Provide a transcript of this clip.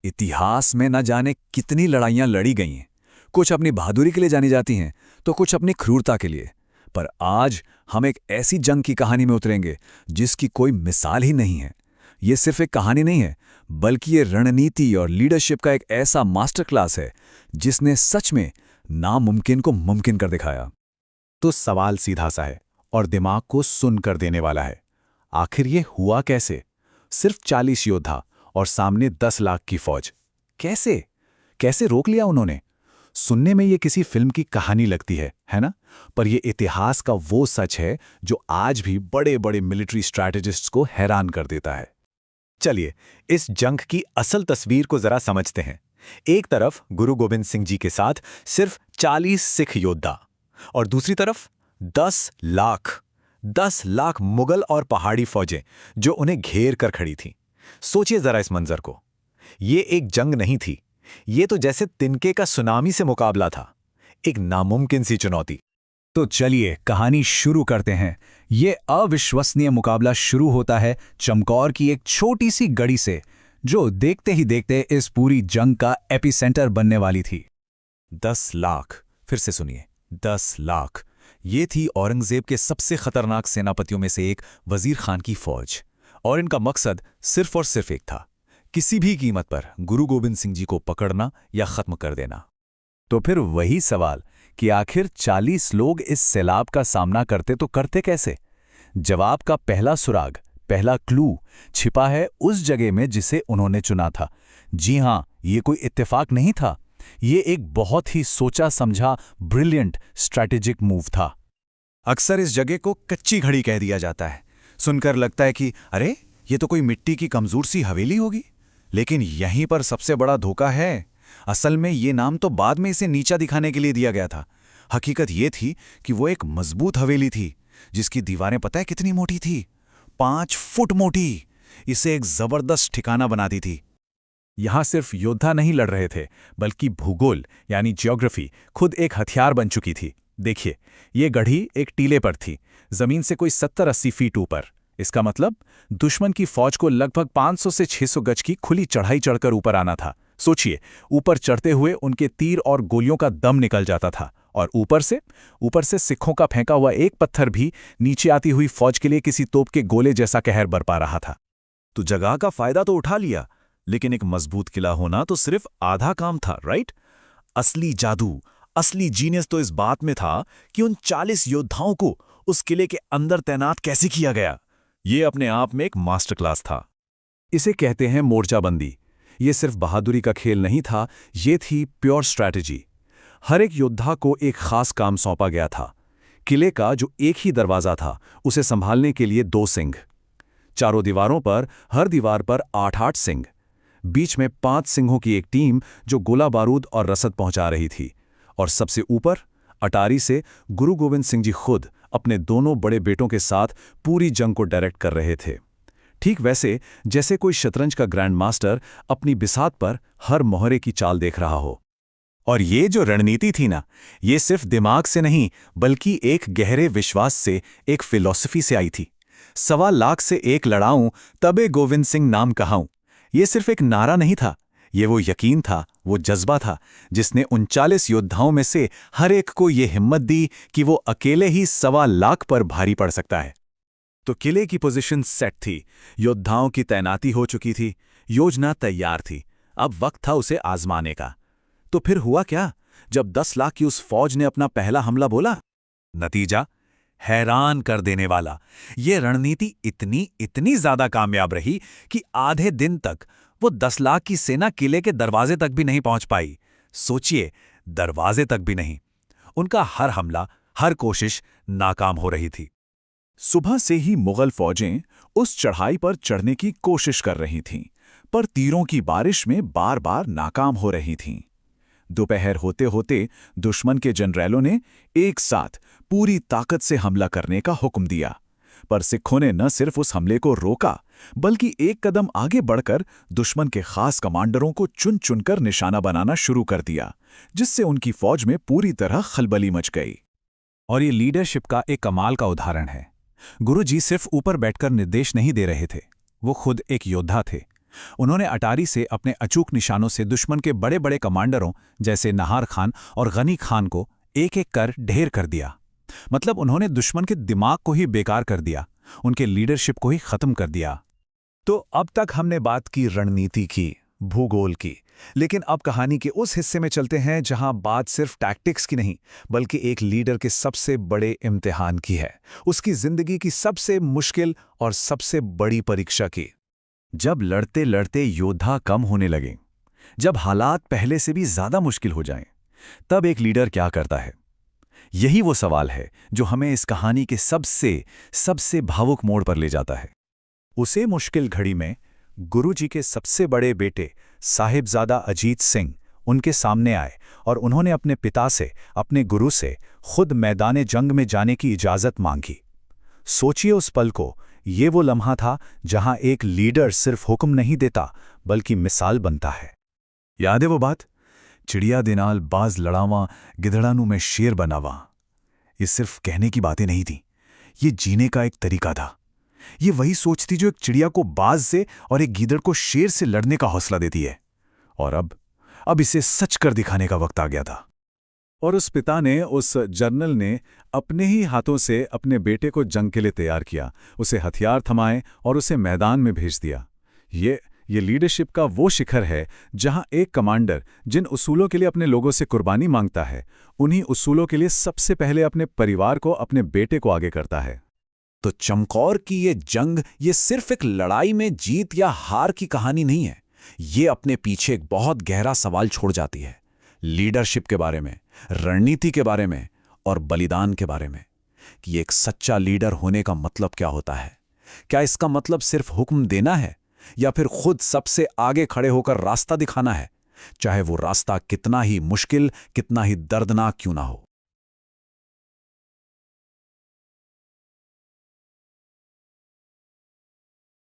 इतिहास में न जाने कितनी लड़ाइयां लड़ी गई हैं। कुछ अपनी बहादुरी के लिए जानी जाती हैं तो कुछ अपनी क्रूरता के लिए। पर आज हम एक ऐसी जंग की कहानी में उतरेंगे जिसकी कोई मिसाल ही नहीं है। ये सिर्फ एक कहानी नहीं है, बल्कि ये रणनीति और लीडरशिप का एक ऐसा मास्टर क्लास है जिसने सच में नामुमकिन को मुमकिन कर दिखाया। तो सवाल सीधा सा है और दिमाग को सुन कर देने वाला है। आखिर ये हुआ कैसे? सिर्फ 40 योद्धा और सामने 10 लाख की फौज। कैसे कैसे रोक लिया उन्होंने? सुनने में ये किसी फिल्म की कहानी लगती है ना? पर ये इतिहास का वो सच है जो आज भी बड़े बड़े मिलिट्री स्ट्रैटेजिस्ट्स को हैरान कर देता है। चलिए इस जंग की असल तस्वीर को जरा समझते हैं। एक तरफ गुरु गोबिंद सिंह जी के साथ सिर्फ 40 सिख योद्धा और दूसरी तरफ 10 लाख मुगल और पहाड़ी फौजें जो उन्हें घेर कर खड़ी थीं। सोचिए जरा इस मंजर को। ये एक जंग नहीं थी, ये तो जैसे तिनके का सुनामी से मुकाबला था, एक नामुमकिन सी चुनौती। तो चलिए कहानी शुरू करते हैं। ये अविश्वसनीय मुकाबला शुरू होता है चमकौर की एक छोटी सी गढ़ी से, जो देखते ही देखते इस पूरी जंग का एपिसेंटर बनने वाली थी। 10 लाख, फिर से सुनिए, 10 लाख। ये थी औरंगजेब के सबसे खतरनाक सेनापतियों में से एक वजीर खान की फौज, और इनका मकसद सिर्फ और सिर्फ एक था, किसी भी कीमत पर गुरु गोबिंद सिंह जी को पकड़ना या खत्म कर देना। तो फिर वही सवाल कि आखिर 40 लोग इस सैलाब का सामना करते तो करते कैसे? जवाब का पहला सुराग, पहला क्लू छिपा है उस जगह में जिसे उन्होंने चुना था। जी हां, ये कोई इत्तेफाक नहीं था, ये एक बहुत ही सोचा समझा ब्रिलियंट स्ट्रैटेजिक मूव था। अक्सर इस जगह को कच्ची घड़ी कह दिया जाता है। सुनकर लगता है कि अरे ये तो कोई मिट्टी की कमजोर सी हवेली होगी, लेकिन यहीं पर सबसे बड़ा धोखा है। असल में ये नाम तो बाद में इसे नीचा दिखाने के लिए दिया गया था। हकीकत ये थी कि वो एक मजबूत हवेली थी जिसकी दीवारें पता है कितनी मोटी थी? 5 फुट मोटी। इसे एक जबरदस्त ठिकाना बनाती थी। यहां सिर्फ योद्धा नहीं लड़ रहे थे, बल्कि भूगोल यानी ज्योग्राफी खुद एक हथियार बन चुकी थी। देखिए, ये गढ़ी एक टीले पर थी, जमीन से कोई 70-80 फीट ऊपर। इसका मतलब दुश्मन की फौज को लगभग 500 से 600 गज की खुली चढ़ाई चढ़कर ऊपर आना था। सोचिए, ऊपर चढ़ते हुए उनके तीर और गोलियों का दम निकल जाता था, और ऊपर से सिखों का फेंका हुआ एक पत्थर भी नीचे आती हुई फौज के लिए किसी तोप के गोले जैसा कहर बरपा रहा था। तो जगह का फायदा तो उठा लिया, लेकिन एक मजबूत किला होना तो सिर्फ आधा काम था, राइट? असली जादू, असली जीनियस तो इस बात में था कि उन 40 योद्धाओं को उस किले के अंदर तैनात कैसे किया गया। ये अपने आप में एक मास्टर क्लास था। इसे कहते हैं मोर्चाबंदी। ये सिर्फ बहादुरी का खेल नहीं था, ये थी प्योर स्ट्रैटेजी। हर एक योद्धा को एक खास काम सौंपा गया था। किले का जो एक ही दरवाजा था, उसे संभालने के लिए 2 सिंह। चारों दीवारों पर, हर दीवार पर 8-8 सिंह। बीच में 5 सिंहों की एक टीम जो गोला बारूद और रसद पहुंचा रही थी। और सबसे ऊपर अटारी से गुरु गोविंद सिंह जी खुद अपने दोनों बड़े बेटों के साथ पूरी जंग को डायरेक्ट कर रहे थे। ठीक वैसे जैसे कोई शतरंज का ग्रैंड मास्टर अपनी बिसात पर हर मोहरे की चाल देख रहा हो। और ये जो रणनीति थी ना, ये सिर्फ दिमाग से नहीं, बल्कि एक गहरे विश्वास से, एक फिलॉसफी से आई थी। 1.25 लाख से एक लड़ाऊं तबे गोविंद सिंह नाम कहाऊं। ये सिर्फ एक नारा नहीं था, ये वो यकीन था, वो जज्बा था जिसने 39 योद्धाओं में से हर एक को ये हिम्मत दी कि वो अकेले ही 1.25 लाख पर भारी पड़ सकता है। तो किले की पोजीशन सेट थी, योद्धाओं की तैनाती हो चुकी थी, योजना तैयार थी। अब वक्त था उसे आजमाने का। तो फिर हुआ क्या जब 10 लाख की उस फौज ने अपना पहला हमला बोला? नतीजा हैरान कर देने वाला। ये रणनीति इतनी ज्यादा कामयाब रही कि आधे दिन तक वो 10 लाख की सेना किले के दरवाजे तक भी नहीं पहुंच पाई। सोचिए, दरवाजे तक भी नहीं। उनका हर हमला, हर कोशिश नाकाम हो रही थी। सुबह से ही मुगल फौजें उस चढ़ाई पर चढ़ने की कोशिश कर रही थीं, पर तीरों की बारिश में बार बार नाकाम हो रही थीं। दोपहर होते होते दुश्मन के जनरलों ने एक साथ पूरी ताकत से हमला करने का हुक्म दिया, पर सिखों ने न सिर्फ उस हमले को रोका, बल्कि एक कदम आगे बढ़कर दुश्मन के खास कमांडरों को चुन चुनकर निशाना बनाना शुरू कर दिया, जिससे उनकी फौज में पूरी तरह खलबली मच गई। और ये लीडरशिप का एक कमाल का उदाहरण है। गुरुजी सिर्फ ऊपर बैठकर निर्देश नहीं दे रहे थे, वो खुद एक योद्धा थे। उन्होंने अटारी से अपने अचूक निशानों से दुश्मन के बड़े बड़े कमांडरों जैसे नाहर खान और गनी खान को एक एक कर ढेर कर दिया। मतलब उन्होंने दुश्मन के दिमाग को ही बेकार कर दिया, उनके लीडरशिप को ही खत्म कर दिया। तो अब तक हमने बात की रणनीति की, भूगोल की, लेकिन अब कहानी के उस हिस्से में चलते हैं जहां बात सिर्फ टैक्टिक्स की नहीं बल्कि एक लीडर के सबसे बड़े इम्तिहान की है, उसकी जिंदगी की सबसे मुश्किल और सबसे बड़ी परीक्षा की। जब लड़ते लड़ते योद्धा कम होने लगें, जब हालात पहले से भी ज्यादा मुश्किल हो जाएं, तब एक लीडर क्या करता है? यही वो सवाल है जो हमें इस कहानी के सबसे भावुक मोड़ पर ले जाता है। उसे मुश्किल घड़ी में गुरुजी के सबसे बड़े बेटे साहिबजादा अजीत सिंह उनके सामने आए और उन्होंने अपने पिता से, अपने गुरु से खुद मैदान जंग में जाने की इजाज़त मांगी। सोचिए उस पल को, ये वो लम्हा था जहां एक लीडर सिर्फ हुक्म नहीं देता बल्कि मिसाल बनता है। याद है वो बात, चिड़िया दिनाल बाज लड़ावा गिधड़ानू में शेर बनावा। ये सिर्फ कहने की बातें नहीं थी, ये जीने का एक तरीका था। ये वही सोच थी जो एक चिड़िया को बाज से और एक गीदड़ को शेर से लड़ने का हौसला देती है। और अब इसे सच कर दिखाने का वक्त आ गया था। और उस पिता ने, उस जर्नल ने अपने ही हाथों से अपने बेटे को जंग के लिए तैयार किया, उसे हथियार थमाए और उसे मैदान में भेज दिया। ये लीडरशिप का वो शिखर है जहां एक कमांडर जिन उसूलों के लिए अपने लोगों से कुर्बानी मांगता है, उन्हीं उसूलों के लिए सबसे पहले अपने परिवार को, अपने बेटे को आगे करता है। तो चमकौर की ये जंग, ये सिर्फ एक लड़ाई में जीत या हार की कहानी नहीं है, ये अपने पीछे एक बहुत गहरा सवाल छोड़ जाती है, लीडरशिप के बारे में, रणनीति के बारे में और बलिदान के बारे में, कि एक सच्चा लीडर होने का मतलब क्या होता है। क्या इसका मतलब सिर्फ हुक्म देना है या फिर खुद सबसे आगे खड़े होकर रास्ता दिखाना है, चाहे वो रास्ता कितना ही मुश्किल, कितना ही दर्दनाक क्यों ना हो।